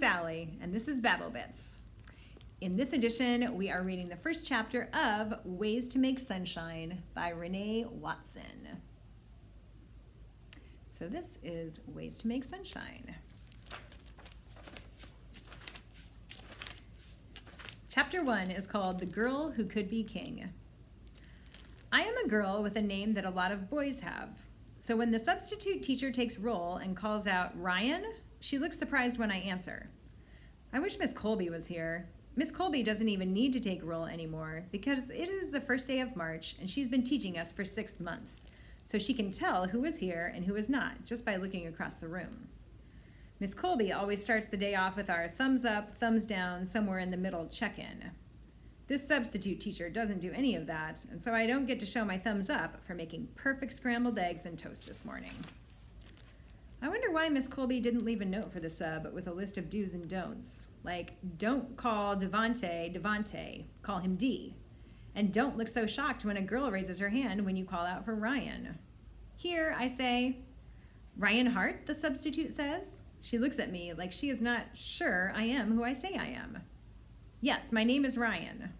Sally, and this is Babble Bits. In this edition, we are reading the first chapter of Ways to Make Sunshine by Renee Watson. So this is Ways to Make Sunshine. Chapter 1 is called The Girl Who Could Be King. I am a girl with a name that a lot of boys have. So when the substitute teacher takes roll and calls out, "Ryan," she looks surprised when I answer. I wish Miss Colby was here. Miss Colby doesn't even need to take roll anymore because it is the first day of March and she's been teaching us for 6 months, so she can tell who is here and who is not just by looking across the room. Miss Colby always starts the day off with our thumbs up, thumbs down, somewhere in the middle check-in. This substitute teacher doesn't do any of that, and so I don't get to show my thumbs up for making perfect scrambled eggs and toast this morning. I wonder why Miss Colby didn't leave a note for the sub with a list of do's and don'ts, like don't call Devante, call him D, and don't look so shocked when a girl raises her hand when you call out for Ryan. Here I say, "Ryan Hart," the substitute says. She looks at me like she is not sure I am who I say I am. "Yes, my name is Ryan."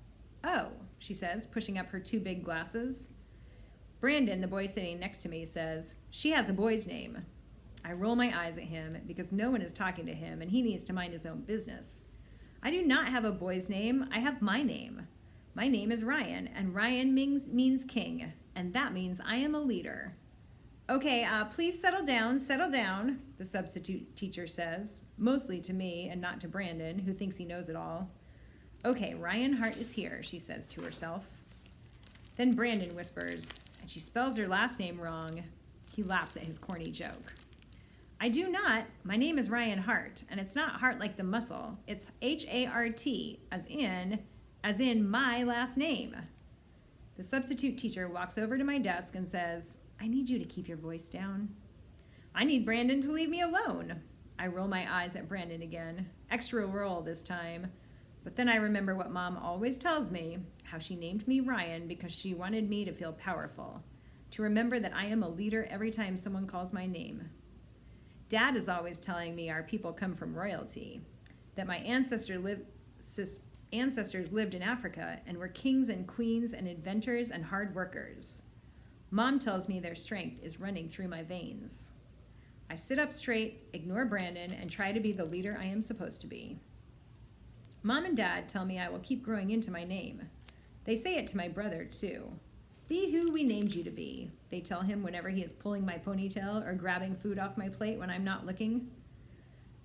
"Oh," she says, pushing up her 2 big glasses. Brandon, the boy sitting next to me, says, "She has a boy's name." I roll my eyes at him because no one is talking to him and he needs to mind his own business. I do not have a boy's name, I have my name. My name is Ryan, and Ryan means king, and that means I am a leader. "Okay, please settle down, the substitute teacher says, mostly to me and not to Brandon, who thinks he knows it all. "Okay, Ryan Hart is here," she says to herself. Then Brandon whispers, "And she spells her last name wrong." He laughs at his corny joke. I do not. My name is Ryan Hart, and it's not Hart like the muscle. It's H-A-R-T, as in my last name. The substitute teacher walks over to my desk and says, "I need you to keep your voice down." I need Brandon to leave me alone. I roll my eyes at Brandon again, extra roll this time. But then I remember what Mom always tells me, how she named me Ryan because she wanted me to feel powerful, to remember that I am a leader every time someone calls my name. Dad is always telling me our people come from royalty, that my ancestors lived in Africa and were kings and queens and inventors and hard workers. Mom tells me their strength is running through my veins. I sit up straight, ignore Brandon, and try to be the leader I am supposed to be. Mom and Dad tell me I will keep growing into my name. They say it to my brother, too. "Be who we named you to be," they tell him whenever he is pulling my ponytail or grabbing food off my plate when I'm not looking.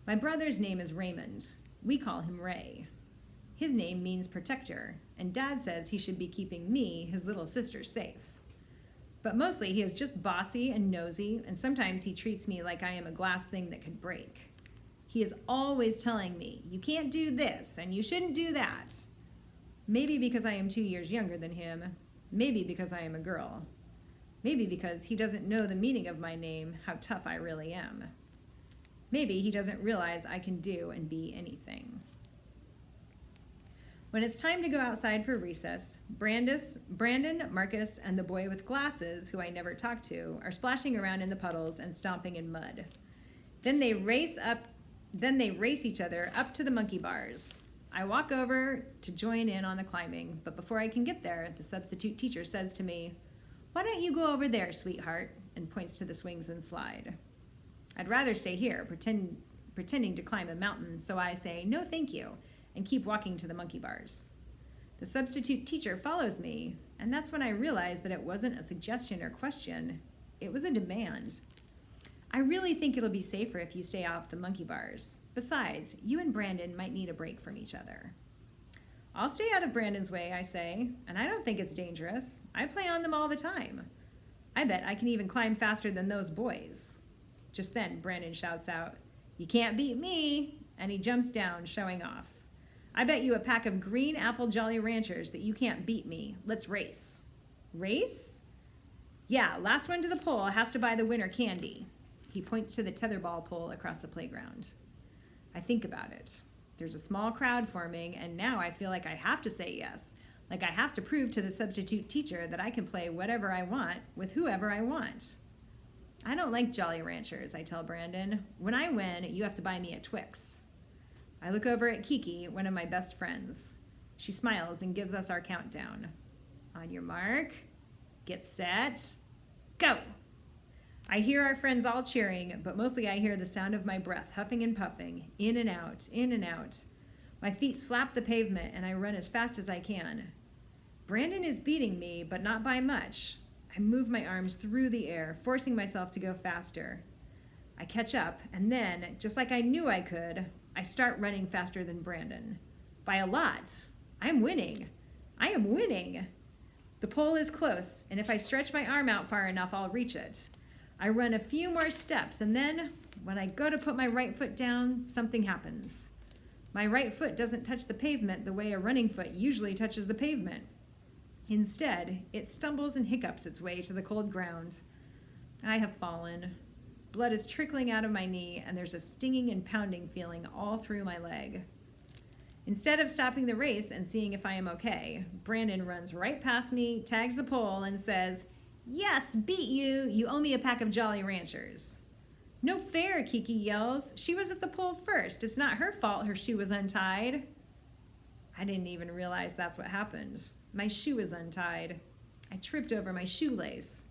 My brother's name is Raymond. We call him Ray. His name means protector, and Dad says he should be keeping me, his little sister, safe. But mostly he is just bossy and nosy, and sometimes he treats me like I am a glass thing that could break. He is always telling me, "You can't do this, and you shouldn't do that." Maybe because I am 2 years younger than him. Maybe because I am a girl. Maybe because he doesn't know the meaning of my name, how tough I really am. Maybe he doesn't realize I can do and be anything. When it's time to go outside for recess, Brandon, Marcus, and the boy with glasses, who I never talk to, are splashing around in the puddles and stomping in mud. Then they race each other up to the monkey bars. I walk over to join in on the climbing, but before I can get there, the substitute teacher says to me, "Why don't you go over there, sweetheart?" and points to the swings and slide. I'd rather stay here, pretending to climb a mountain, so I say, "No, thank you," and keep walking to the monkey bars. The substitute teacher follows me, and that's when I realize that it wasn't a suggestion or question, it was a demand. "I really think it'll be safer if you stay off the monkey bars. Besides, you and Brandon might need a break from each other." "I'll stay out of Brandon's way," I say, "and I don't think it's dangerous. I play on them all the time. I bet I can even climb faster than those boys." Just then, Brandon shouts out, "You can't beat me," and he jumps down, showing off. "I bet you a pack of green apple Jolly Ranchers that you can't beat me. Let's race." "Race?" "Yeah, last one to the pole has to buy the winner candy." He points to the tetherball pole across the playground. I think about it. There's a small crowd forming, and now I feel like I have to say yes, like I have to prove to the substitute teacher that I can play whatever I want with whoever I want. "I don't like Jolly Ranchers," I tell Brandon. "When I win, you have to buy me a Twix." I look over at Kiki, one of my best friends. She smiles and gives us our countdown. On your mark, get set, go! I hear our friends all cheering, but mostly I hear the sound of my breath huffing and puffing, in and out, in and out. My feet slap the pavement and I run as fast as I can. Brandon is beating me, but not by much. I move my arms through the air, forcing myself to go faster. I catch up, and then, just like I knew I could, I start running faster than Brandon. By a lot. I am winning. I am winning. The pole is close, and if I stretch my arm out far enough, I'll reach it. I run a few more steps, and then, when I go to put my right foot down, something happens. My right foot doesn't touch the pavement the way a running foot usually touches the pavement. Instead, it stumbles and hiccups its way to the cold ground. I have fallen. Blood is trickling out of my knee, and there's a stinging and pounding feeling all through my leg. Instead of stopping the race and seeing if I am okay, Brandon runs right past me, tags the pole, and says, "Yes, beat you! You owe me a pack of Jolly Ranchers." "No fair," Kiki yells. "She was at the pole first. It's not her fault her shoe was untied." I didn't even realize that's what happened. My shoe was untied. I tripped over my shoelace.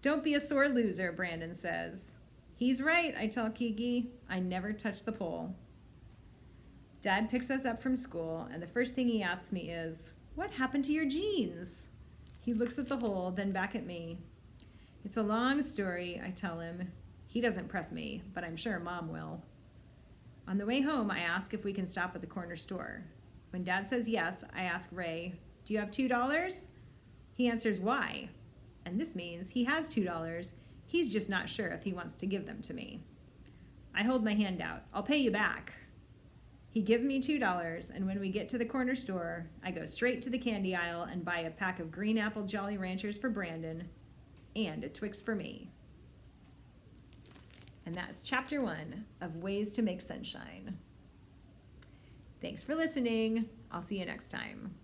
"Don't be a sore loser," Brandon says. "He's right," I tell Kiki. I never touched the pole. Dad picks us up from school, and the first thing he asks me is, "What happened to your jeans?" He looks at the hole, then back at me. "It's a long story," I tell him. He doesn't press me, but I'm sure Mom will. On the way home, I ask if we can stop at the corner store. When Dad says yes, I ask Ray, "Do you have $2? He answers, "Why?" And this means he has $2. He's just not sure if he wants to give them to me. I hold my hand out. "I'll pay you back." He gives me $2, and when we get to the corner store, I go straight to the candy aisle and buy a pack of green apple Jolly Ranchers for Brandon and a Twix for me. And that's chapter 1 of Ways to Make Sunshine. Thanks for listening. I'll see you next time.